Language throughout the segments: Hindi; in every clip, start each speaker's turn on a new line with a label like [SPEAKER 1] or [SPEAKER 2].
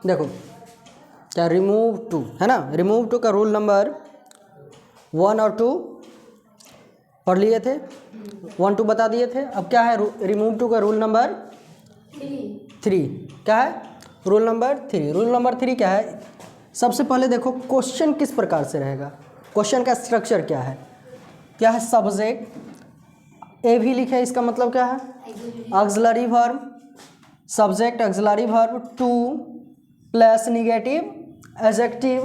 [SPEAKER 1] देखो क्या रिमूव टू है ना, रिमूव टू का रूल नंबर 1 और 2 पढ़ लिए थे, 1 2 बता दिए थे। अब क्या है रिमूव टू का रूल नंबर 3। क्या है रूल नंबर 3? रूल नंबर 3 क्या है? सबसे पहले देखो क्वेश्चन किस प्रकार से रहेगा, क्वेश्चन का स्ट्रक्चर क्या है? क्या है? सब्जेक्ट ए भी लिखे, इसका मतलब क्या है? Auxiliary verb, subject auxiliary verb 2 plus negative adjective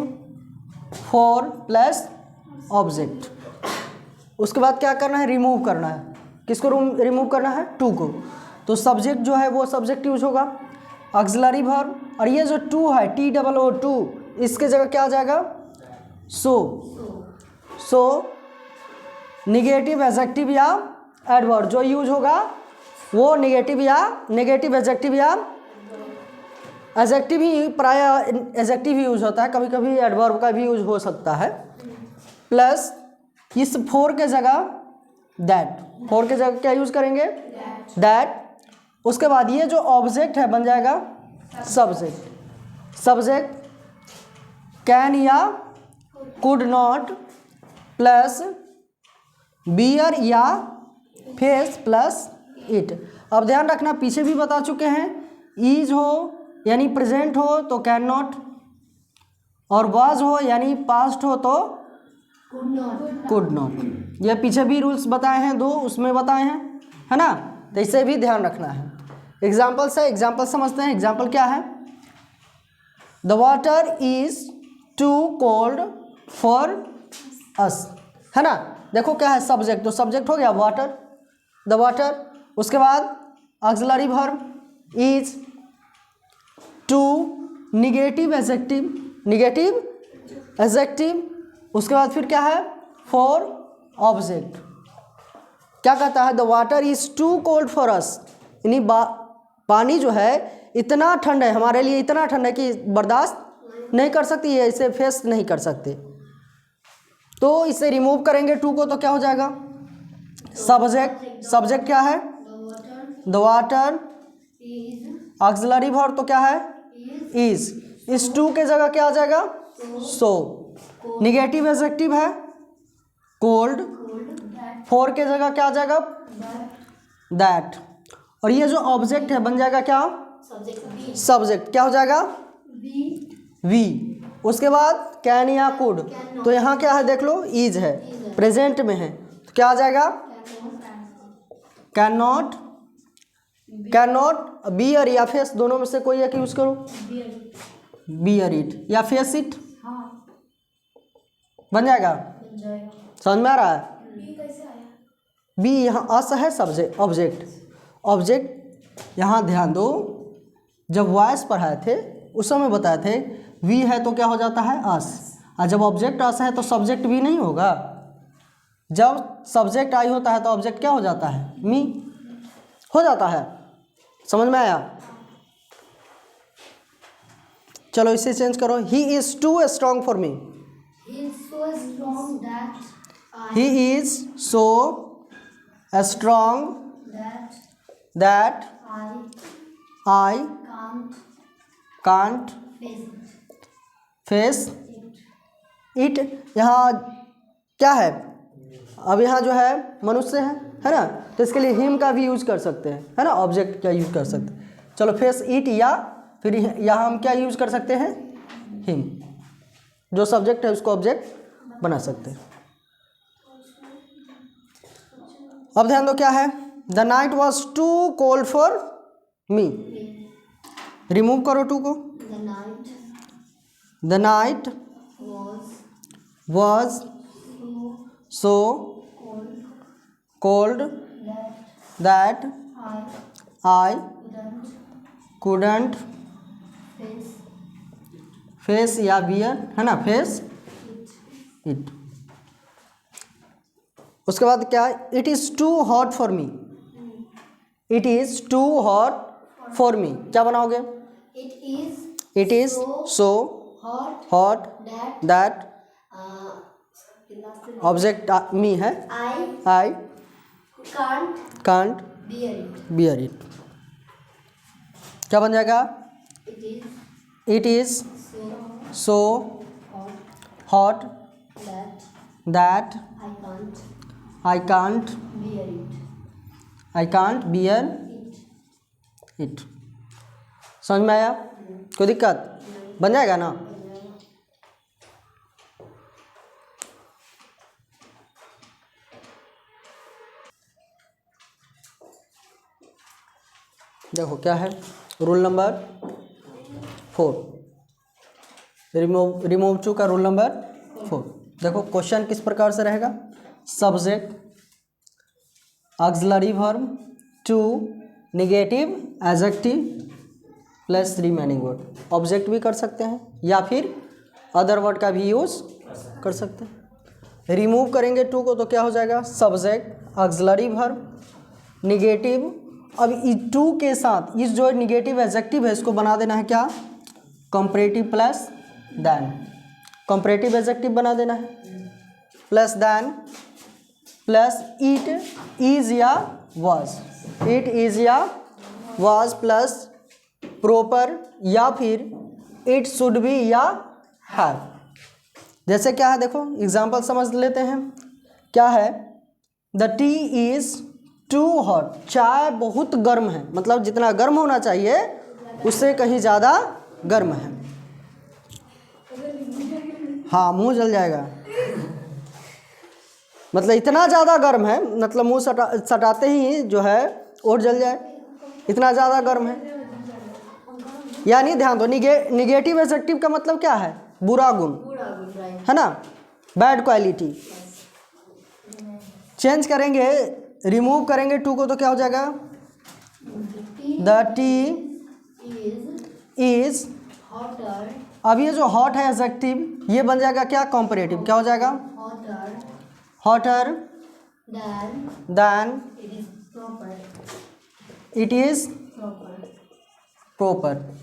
[SPEAKER 1] 4 plus object. उसके बाद क्या करना है? रिमूव करना है। किसको रिमूव करना है? 2 को। तो सब्जेक्ट जो है वो सब्जेक्ट यूज होगा, ऑक्सिलरी वर्ब, और ये जो 2 है TOO2 इसके जगह क्या आ जाएगा? सो निगेटिव एडजेक्टिव या एडवर्ब जो यूज होगा वो नेगेटिव एडजेक्टिव या एडजेक्टिव ही, प्राय एडजेक्टिव ही यूज होता है, कभी कभी एडवर्ब का भी यूज हो सकता है। प्लस इस 4 के जगह दैट, 4 के जगह क्या यूज करेंगे? दैट। उसके बाद ये जो ऑब्जेक्ट है बन जाएगा सब्जेक्ट कैन या कुड नॉट प्लस बियर या फेस प्लस इट। अब ध्यान रखना, पीछे भी बता चुके हैं, इज हो यानी प्रेजेंट हो तो कैन नॉट, और वाज हो यानी पास्ट हो तो कुड नॉट। ये पीछे भी रूल्स बताए हैं, 2 उसमें बताए हैं, है ना? तो इसे भी ध्यान रखना है। एग्जाम्पल से एग्जाम्पल समझते हैं। एग्जाम्पल क्या है? The water is too cold for us, है ना? देखो क्या है? सब्जेक्ट, तो सब्जेक्ट हो गया वाटर, द वाटर। उसके बाद auxiliary verb is, too negative adjective, उसके बाद फिर क्या है? For object. क्या कहता है? The water is too cold for us, यानी पानी जो है इतना ठंड है हमारे लिए, इतना ठंड है कि बर्दाश्त नहीं कर सकती है, इसे फेस नहीं कर सकते। तो इसे रिमूव करेंगे 2 को तो क्या हो जाएगा? सब्जेक्ट क्या है? द वाटर, ऑक्सिलरी वर्ब तो क्या है? इज। इस 2 के जगह क्या आ जाएगा? सो। निगेटिव एडजेक्टिव है कोल्ड, 4 के जगह क्या आ जाएगा? दैट। और ये जो ऑब्जेक्ट है बन जाएगा क्या? सब्जेक्ट। क्या हो जाएगा? वी। उसके बाद कैन या कुड, तो यहाँ क्या है? देख लो, इज है, प्रेजेंट में है, तो क्या आ जाएगा? कैन नॉट, बियर या फेस, दोनों में से कोई एक यूज करो। बियर इट या फेस इट बन जाएगा। समझ में आ रहा है? बी यहाँ अस है ऑब्जेक्ट। यहाँ ध्यान दो, जब वॉइस पढ़ाए थे उस समय बताए थे वी है तो क्या हो जाता है? अस। और जब ऑब्जेक्ट अस है तो सब्जेक्ट भी नहीं होगा। जब सब्जेक्ट आई होता है तो ऑब्जेक्ट क्या हो जाता है? मी हो जाता है। समझ में आया? चलो इसे चेंज करो। He is too strong for me, he is so strong that I can't face it. यहाँ क्या है? अब यहाँ जो है मनुष्य है ना, तो इसके लिए हिम का भी यूज कर सकते हैं, है ना? ऑब्जेक्ट क्या यूज कर सकते हैं? चलो फेस इट, या फिर यहाँ हम क्या यूज कर सकते हैं? हिम। जो सब्जेक्ट है उसको ऑब्जेक्ट बना सकते हैं। अब ध्यान दो क्या है? The night was too cold for me. Remove करो 2 को। The night was so cold that I couldn't face या बियर, है ना? Face it. उसके बाद क्या है? It is too hot for me, it is too hot for me. क्या बनाओगे? It is so hot that, object me है, आई कांट बियर इट। क्या बन जाएगा? It is so hot that I can't bear it. समझ में आया? कोई दिक्कत? बन जाएगा ना? देखो क्या है रूल नंबर 4, रिमूव टू का रूल नंबर 4। देखो क्वेश्चन किस प्रकार से रहेगा। Subject auxiliary verb too negative adjective plus remaining word. Object भी कर सकते हैं या फिर अदर वर्ड का भी यूज़ कर सकते हैं। रिमूव करेंगे टू को तो क्या हो जाएगा, सब्जेक्ट ऑक्सिलरी वर्ब निगेटिव। अब इस टू के साथ इस जो निगेटिव एडजेक्टिव है इसको बना देना है क्या, comparative plus than. Comparative adjective बना देना है plus than plus it is या वाज। इट इज या वाज प्लस प्रॉपर या फिर इट शुड बी या हैव। जैसे क्या है देखो एग्जांपल समझ लेते हैं। क्या है, the tea is too hot. चाय बहुत गर्म है, मतलब जितना गर्म होना चाहिए उससे कहीं ज़्यादा गर्म है। हाँ मुंह जल जाएगा, मतलब इतना ज़्यादा गर्म है, मतलब मुंह सटाते ही जो है और जल जाए, इतना ज़्यादा गर्म है। यानी ध्यान दो, निगेटिव एडजेक्टिव का मतलब क्या है, बुरा गुण है ना, बैड क्वालिटी। चेंज करेंगे, रिमूव करेंगे टू को तो क्या हो जाएगा, द टी इज। अब ये जो हॉट है एडजेक्टिव ये बन जाएगा क्या, कंपैरेटिव। क्या हो जाएगा, hotter than it is proper.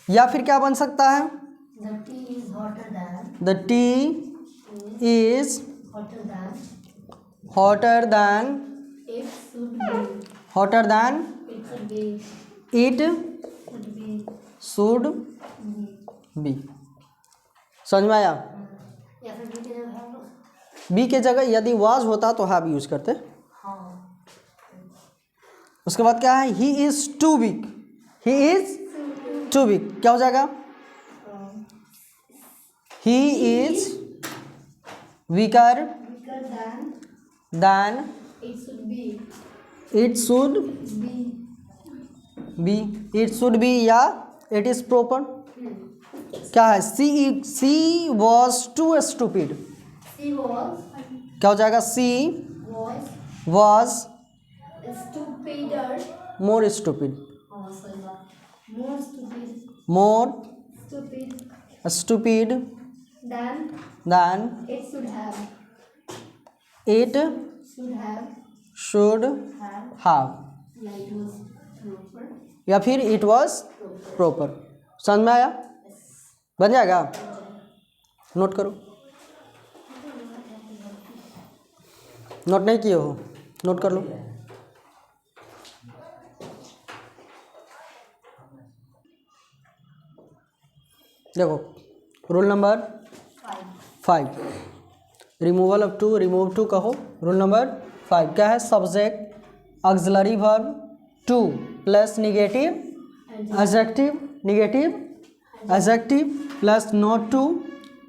[SPEAKER 1] या फिर क्या बन सकता है, the tea is hotter than it should be। समझ में आया? बी के जगह यदि वाज होता तो हैव यूज करते। उसके बाद क्या है, he is too weak. He is too weak क्या हो जाएगा, he is weaker than it should be। it should be या it is proper। क्या है, she was too stupid। क्या हो जाएगा, she was more stupid than it should have या फिर it was proper। समझ में आया? बन जाएगा, नोट करो। नोट नहीं किए हो, नोट कर लो। देखो rule number 5, removal of too, remove too कहो। रूल नंबर 5 क्या है, subject auxiliary verb too plus negative adjective plus not to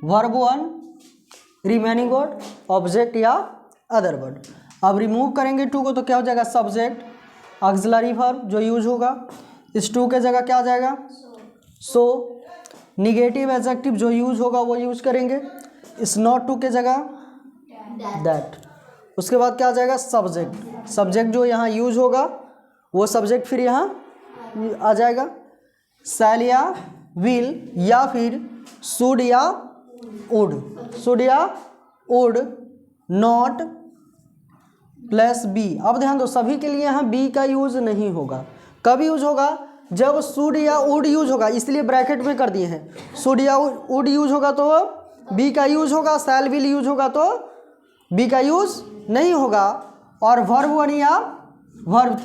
[SPEAKER 1] verb 1 remaining word object या अदर वर्ड। अब रिमूव करेंगे टू को तो क्या हो जाएगा, सब्जेक्ट ऑक्सिलरी वर्ब जो यूज होगा, इस टू के जगह क्या आ जाएगा, सो। निगेटिव एडजेक्टिव जो यूज होगा वो यूज करेंगे, इस नॉट टू के जगह दैट। उसके बाद क्या आ जाएगा, सब्जेक्ट। सब्जेक्ट जो यहाँ यूज होगा वो सब्जेक्ट फिर यहाँ आ जाएगा, शैल या विल या फिर शुड या वुड नॉट प्लस बी। अब ध्यान दो, सभी के लिए यहाँ बी का यूज नहीं होगा। कब यूज होगा, जब शुड या वुड यूज होगा, इसलिए ब्रैकेट में कर दिए हैं। शुड या वुड यूज होगा तो बी का यूज होगा, शैल विल यूज होगा तो बी का यूज नहीं होगा। और वर्ब 1 या वर्ब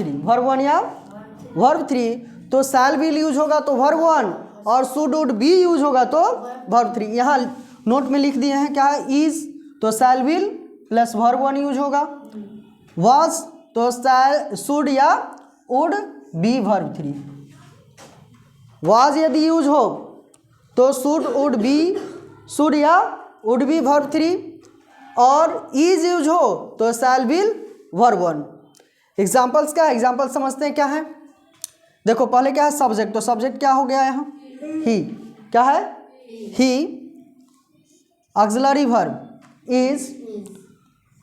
[SPEAKER 1] 3 तो शैल विल यूज होगा तो वर्ब 1 और शुड वुड बी यूज होगा तो वर्ब 3। यहाँ नोट में लिख दिए हैं क्या है, इज तो शैल विल प्लस वर्ब 1 यूज होगा, वाज तो शैल शुड या वुड बी वर्ब 3, वाज यदि यूज हो तो शुड वुड बी शुड या वुड बी वर्ब 3, और इज यूज हो तो शैल विल वर्ब 1। एग्जाम्पल्स क्या है, एग्जाम्पल समझते हैं क्या है। देखो पहले क्या है सब्जेक्ट, तो सब्जेक्ट क्या हो गया यहाँ ही, क्या है he, auxiliary verb is,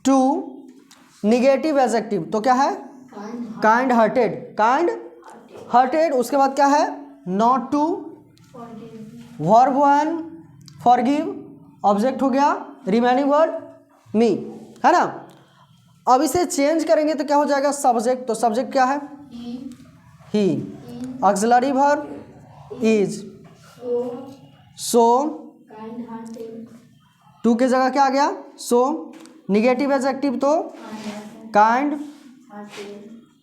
[SPEAKER 1] too negative adjective तो क्या है काइंड हार्टेड, काइंड हार्टेड, उसके बाद क्या है not to, verb 1 forgive, object हो गया रिमेनिंग वर्ड मी, है ना। अब इसे चेंज करेंगे तो क्या हो जाएगा सब्जेक्ट, तो सब्जेक्ट क्या है he, auxiliary verb is, so too के जगह क्या आ गया सो, निगेटिव एडजेक्टिव तो काइंड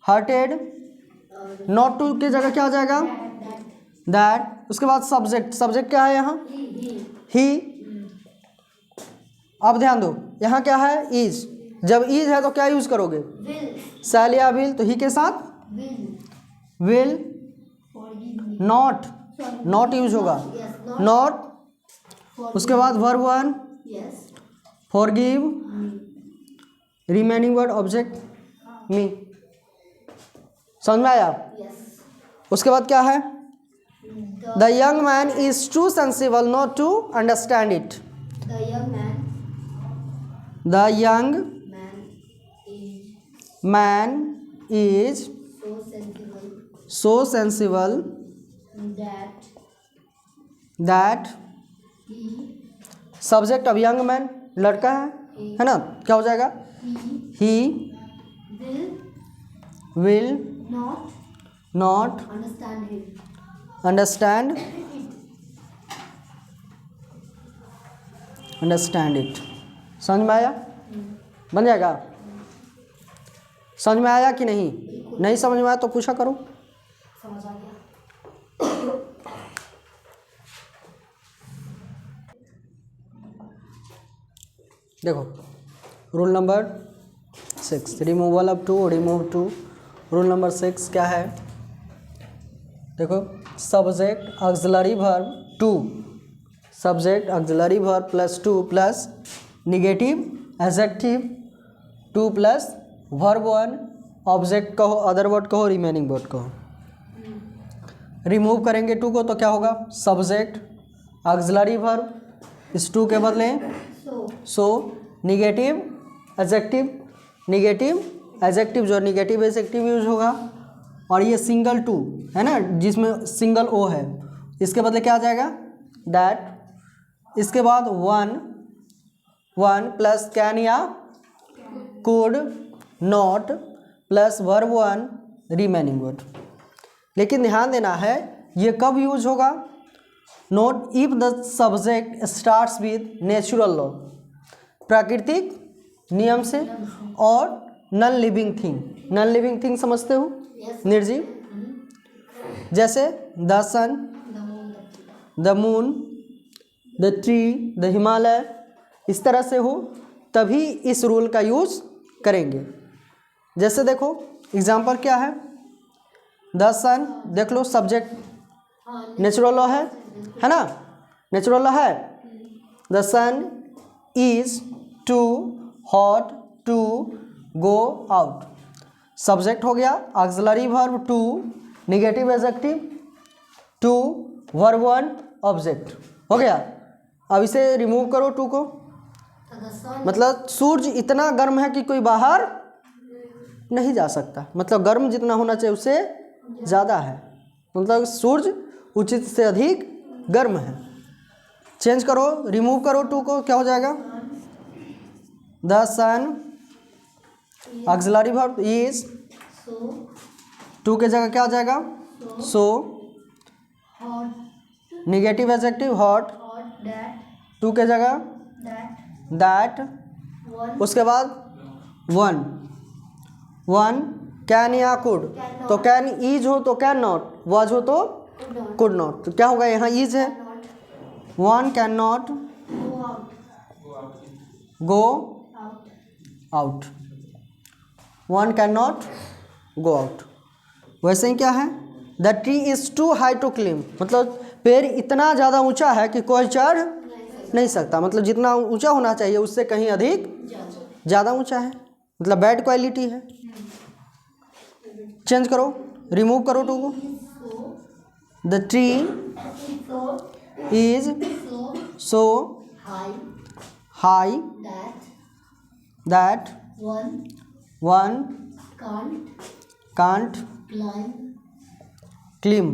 [SPEAKER 1] हार्टेड, नॉट टू के जगह क्या आ जाएगा दैट, उसके बाद सब्जेक्ट, सब्जेक्ट क्या है यहाँ ही। अब ध्यान दो यहाँ क्या है इज, जब इज है तो क्या यूज करोगे शैल या विल, तो ही के साथ विल, नॉट, नॉट यूज होगा नॉट, उसके बाद verb 1 forgive, remaining word object me, समझ में आया। उसके बाद क्या है the young man is too sensible not to understand it, the young man is so sensible that subject अब यंग मैन लड़का है ना, क्या हो जाएगा he will not understand it. समझ में आया, बन जाएगा। समझ में आया कि नहीं, नहीं समझ में आया तो पूछा करो।
[SPEAKER 2] समझ आ गया।
[SPEAKER 1] देखो rule number 6 removal of too, remove too. Rule number 6 क्या है, देखो subject auxiliary verb too, subject auxiliary verb plus too plus negative adjective to plus verb 1 object कहो, अदर वर्ड कहो, रिमेनिंग वर्ड कहो। रिमूव करेंगे टू को तो क्या होगा सब्जेक्ट ऑक्सिलरी वर्ब इस टू के बदले so negative adjective, negative adjective जो निगेटिव एडजेक्टिव यूज होगा, और ये सिंगल टू है ना जिसमें सिंगल ओ है, इसके बदले क्या आ जाएगा दैट। इसके बाद वन प्लस कैन या could not plus verb 1 remaining word. लेकिन ध्यान देना है ये कब यूज होगा, note if the subject starts with natural law, प्राकृतिक नियम से, और non living thing. Non living thing समझते हो निर्जीव, जैसे the sun, the moon, the tree, the Himalaya, इस तरह से हो तभी इस रूल का यूज करेंगे। जैसे देखो एग्जाम्पल क्या है, द सन देख लो सब्जेक्ट नेचुरल लॉ है ना, नेचुरल लॉ है। The sun is too hot to go out, subject हो गया auxiliary verb too, negative adjective to, verb 1 object हो गया। अब इसे रिमूव करो टू को, मतलब सूरज इतना गर्म है कि कोई बाहर नहीं जा सकता, मतलब गर्म जितना होना चाहिए उससे ज़्यादा है, मतलब सूरज उचित से अधिक गर्म है। चेंज करो, रिमूव करो टू को, क्या हो जाएगा the sun auxiliary verb is, too के जगह क्या आ जाएगा so, negative adjective hot, to के जगह दैट, उसके बाद वन कैन या कुड, तो कैन इज हो तो कैन नॉट, वाज हो तो कुड नॉट। तो क्या होगा, यहाँ इज है, one can not go out, one can not go out. वैसे ही क्या है, the tree is too high to climb, मतलब पेड़ इतना ज़्यादा ऊंचा है कि कोई चढ़ नहीं सकता, मतलब जितना ऊंचा होना चाहिए उससे कहीं अधिक ज़्यादा ऊंचा है, मतलब बैड क्वालिटी है। चेंज करो, रिमूव करो टू को। The tree is so high that one can't climb,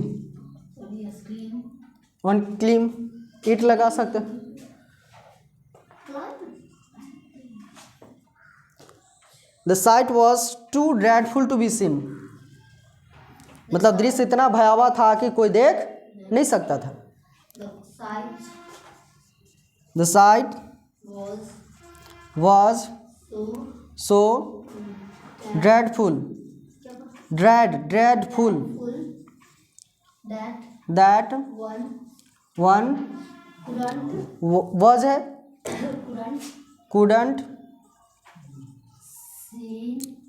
[SPEAKER 1] one climb it लगा सकते। The sight was too dreadful to be seen, मतलब दृश्य इतना भयावह था कि कोई देख नहीं सकता था। The sight was so dreadful, dreadful that one was है couldn't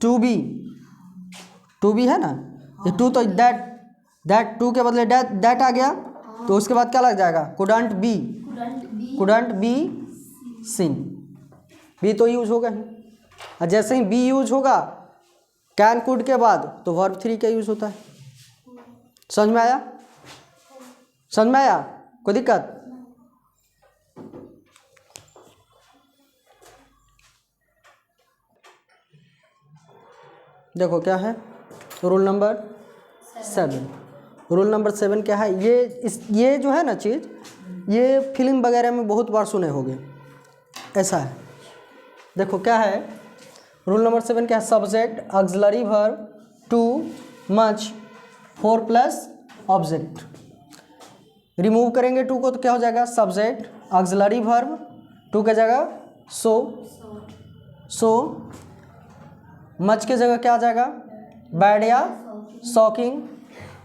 [SPEAKER 1] टू बी है ना, ये टू तो दैट टू के बदले दैट आ गया, तो उसके बाद क्या लग जाएगा, couldn't बी सीन, बी तो यूज होगा ही, और जैसे ही बी यूज होगा कैन कुड के बाद तो वर्ब 3 का यूज होता है। समझ में आया, समझ में आया, कोई दिक्कत? देखो क्या है रूल नंबर 7। रूल नंबर 7 क्या है, ये जो है ना चीज़, ये फिल्म वगैरह में बहुत बार सुने होंगे, ऐसा है। देखो क्या है रूल नंबर 7 क्या है, subject auxiliary verb too much 4 plus object. Remove करेंगे टू को तो क्या हो जाएगा, सब्जेक्ट ऑक्सिलरी वर्ब टू के जगह सो मच के जगह क्या आ जाएगा, बैड या शॉकिंग।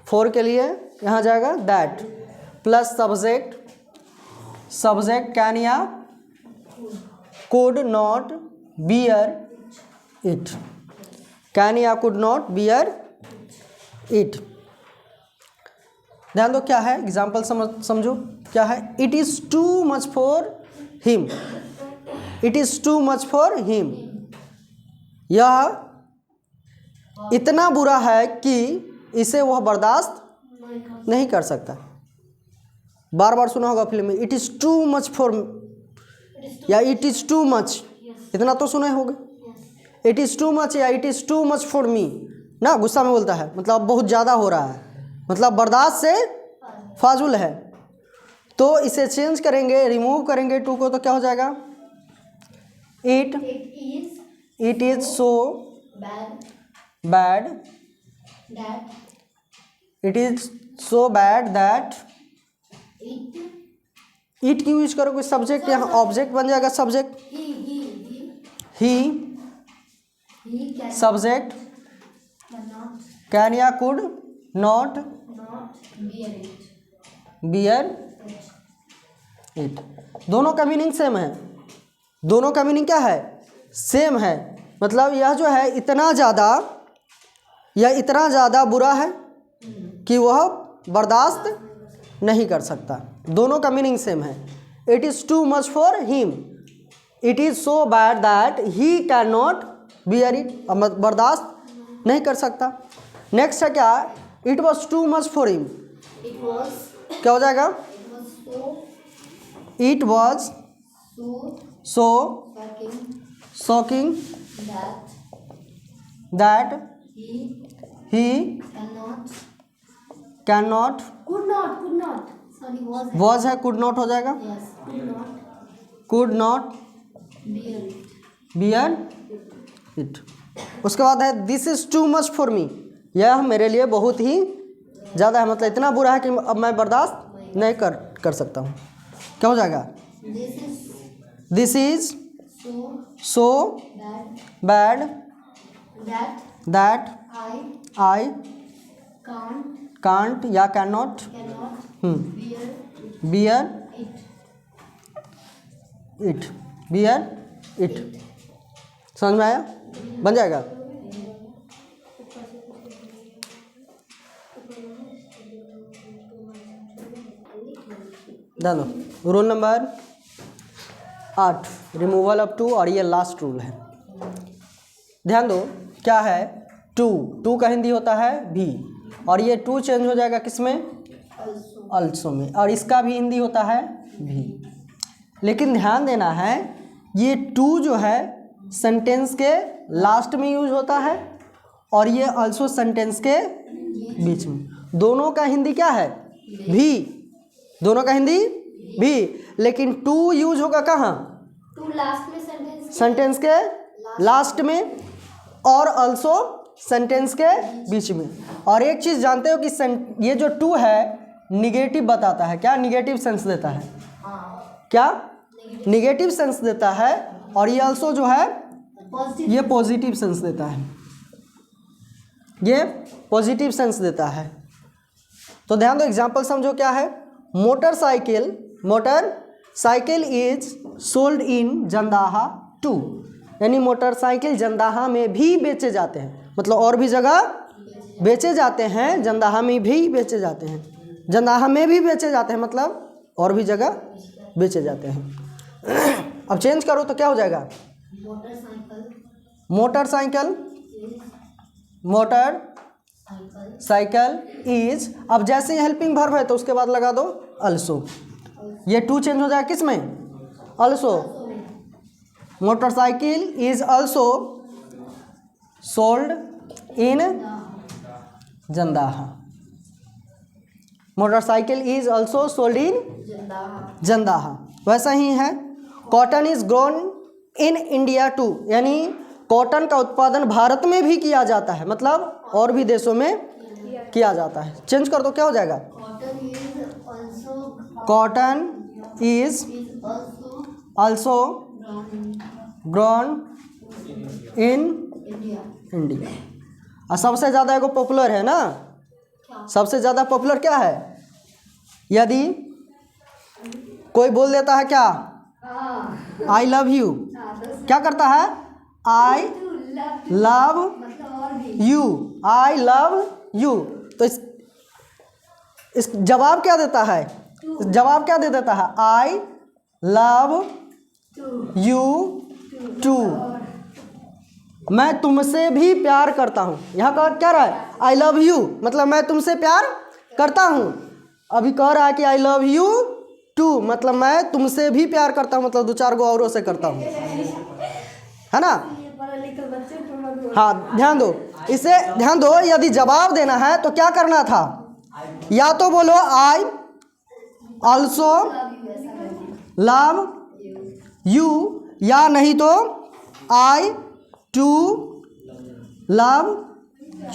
[SPEAKER 1] 4 के लिए यहाँ जाएगा दैट, प्लस सब्जेक्ट कैन या could not bear it, can या कुड नॉट बियर इट। ध्यान दो क्या है, एग्जाम्पल समझो क्या है, it is too much for him, it is too much for him, यह इतना बुरा है कि इसे वह बर्दाश्त नहीं कर सकता। बार बार सुना होगा फिल्म में, it is too much for, या इट इज़ टू मच, इतना तो सुने होगे, इट इज़ टू मच या it is too much for me ना, गुस्सा में बोलता है, मतलब बहुत ज़्यादा हो रहा है, मतलब बर्दाश्त से फाजुल है। तो इसे चेंज करेंगे, रिमूव करेंगे टू को तो क्या हो जाएगा, it is so bad it is so bad that, it क्यों यूज करो, कोई सब्जेक्ट यहाँ ऑब्जेक्ट बन जाएगा, सब्जेक्ट ही सब्जेक्ट कैन या कुड नॉट बियर इट। दोनों का मीनिंग सेम है, दोनों का मीनिंग क्या है, सेम है, मतलब यह जो है इतना ज़्यादा बुरा है कि वह बर्दाश्त नहीं कर सकता। दोनों का मीनिंग सेम है। It is too much for him, it is so bad that he can not bear it, बर्दाश्त नहीं कर सकता। नेक्स्ट है क्या, it was too much for him, क्या हो जाएगा, it was so shocking that he can not, was है कुड नॉट हो जाएगा, कुड नॉट बियर इट। उसके बाद है this is too much for me, यह मेरे लिए बहुत ही ज़्यादा है, मतलब इतना बुरा है कि अब मैं बर्दाश्त नहीं कर सकता हूँ। क्या हो जाएगा, this is so bad that I can't या can not bear it, bear it. समझ में आया? बन जाएगा। ध्यान दो, rule number 8, removal of too, और ये लास्ट रूल है। ध्यान दो क्या है, टू का हिंदी होता है भी, और ये टू चेंज हो जाएगा किसमें, अल्सो में, और इसका भी हिंदी होता है भी। लेकिन ध्यान देना है ये टू जो है सेंटेंस के लास्ट में यूज होता है, और ये अल्सो सेंटेंस के बीच में। दोनों का हिंदी क्या है, भी, दोनों का हिंदी भी। लेकिन टू यूज होगा कहाँ,
[SPEAKER 2] टू लास्ट में,
[SPEAKER 1] सेंटेंस के लास्ट में, और अल्सो सेंटेंस के बीच में। और एक चीज़ जानते हो कि ये जो टू है निगेटिव बताता है, क्या निगेटिव सेंस देता है, क्या निगेटिव सेंस देता है, और ये अल्सो जो है ये पॉजिटिव सेंस देता है, ये पॉजिटिव सेंस देता है। तो ध्यान दो, एग्जांपल समझो क्या है, motorcycle is sold in Jandaha too, यानी मोटरसाइकिल जंदाहा में भी बेचे जाते हैं, मतलब और भी जगह बेचे जाते हैं, जंदाहा में भी बेचे जाते हैं, जंदाहा में भी बेचे जाते हैं, मतलब और भी जगह बेचे जाते हैं। अब चेंज करो तो क्या हो जाएगा, मोटरसाइकिल इज, अब जैसे हेल्पिंग वर्ब है तो उसके बाद लगा दो अल्सो, ये टू चेंज हो जाएगा किस में, also. Motorcycle is also sold in Jandaha, motorcycle is also sold in Jandaha. वैसा ही है, cotton is grown in India too, यानी कॉटन का उत्पादन भारत में भी किया जाता है, मतलब और भी देशों में किया जाता है। चेंज कर दो क्या हो जाएगा, cotton is also grown in India. और सबसे ज़्यादा एगो पॉपुलर है ना, सबसे ज़्यादा पॉपुलर क्या है, यदि कोई बोल देता है क्या, आई लव यू, क्या करता है, I love you, I love you, तो इस जवाब क्या देता है, जवाब क्या दे देता है, आई लव यू टू, मैं तुमसे भी प्यार करता हूँ। यहाँ का क्या रहा है, आई लव यू, मतलब मैं तुमसे प्यार करता हूँ। अभी कह रहा है कि आई लव यू टू, मतलब मैं तुमसे भी प्यार करता हूँ, मतलब दो चार गो औरों से करता हूँ, है ना। हाँ ध्यान दो, इसे ध्यान दो, यदि जवाब देना है तो क्या करना था, या तो बोलो आई ऑल्सो लव यू, या नहीं तो आई टू लव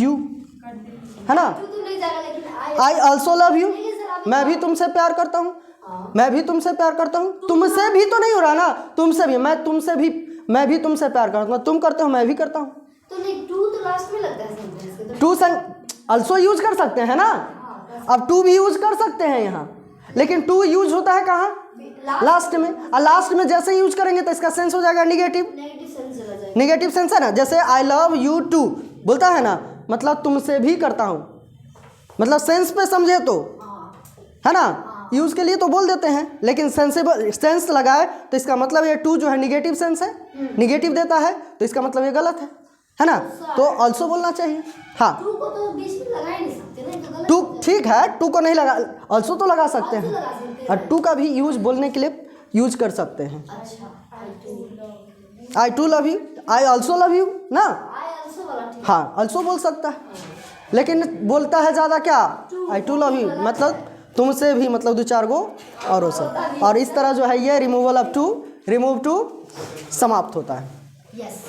[SPEAKER 1] यू, है ना। आई ऑल्सो लव यू, मैं भी तुमसे प्यार करता हूँ, मैं भी तुमसे प्यार करता हूँ, तुमसे भी तो नहीं हो रहा ना, तुमसे भी, मैं तुमसे भी, मैं भी तुमसे प्यार करता हूँ, तुम करते हो मैं भी करता हूँ,
[SPEAKER 2] तो नहीं, टू तो लास्ट में लगता है,
[SPEAKER 1] टू ऑल्सो यूज कर सकते हैं ना, अब टू भी यूज कर सकते हैं यहाँ, लेकिन टू यूज होता है कहाँ, लास्ट में, और लास्ट में जैसे यूज करेंगे तो इसका सेंस हो जाएगा निगेटिव, निगेटिव सेंस है ना। जैसे आई लव यू टू बोलता है ना, मतलब तुमसे भी करता हूँ, मतलब सेंस पे समझे तो, है ना, यूज के लिए तो बोल देते हैं, लेकिन सेंसेबल सेंस लगाए तो इसका मतलब ये टू जो है निगेटिव सेंस है, निगेटिव देता है, तो इसका मतलब ये गलत है ना, तो ऑल्सो बोलना चाहिए। हाँ,
[SPEAKER 2] टू को तो बीच में लगा ही नहीं सकते ना, तो गलत
[SPEAKER 1] टू ठीक है, टू को नहीं लगा, ऑल्सो तो लगा सकते हैं, और टू का भी यूज बोलने के लिए यूज कर सकते हैं। I too love you, I also love you ना, हाँ ऑल्सो बोल सकता है, लेकिन बोलता है ज़्यादा क्या, आई टू लव यू, मतलब तुमसे भी, मतलब दो चार गो औरों से, और इस तरह जो है ये removal of too, remove too समाप्त होता है।
[SPEAKER 2] यस।